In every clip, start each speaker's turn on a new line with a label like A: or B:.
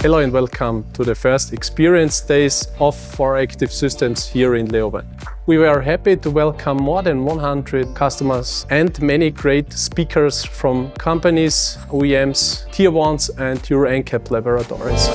A: Hello and welcome to the first Experience Days of 4activeSystems here in Leoben. We were happy to welcome more than 100 customers and many great speakers from companies, OEMs, Tier 1s and Euro NCAP laboratories.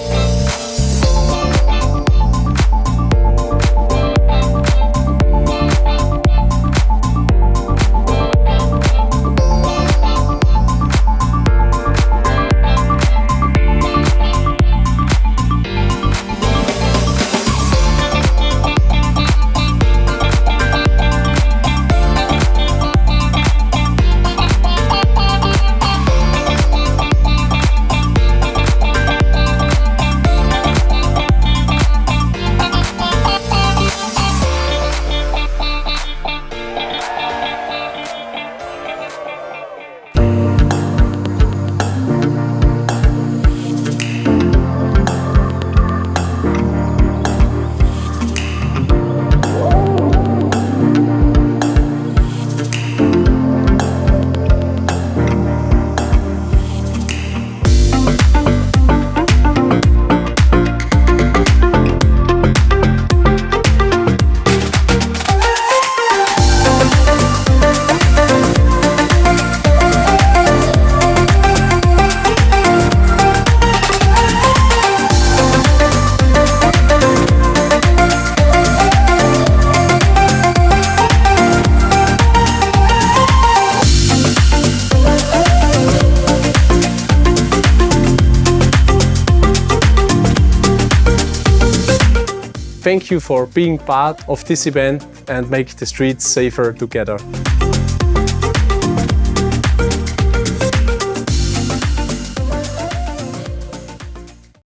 A: Thank you for being part of this event and make the streets safer together.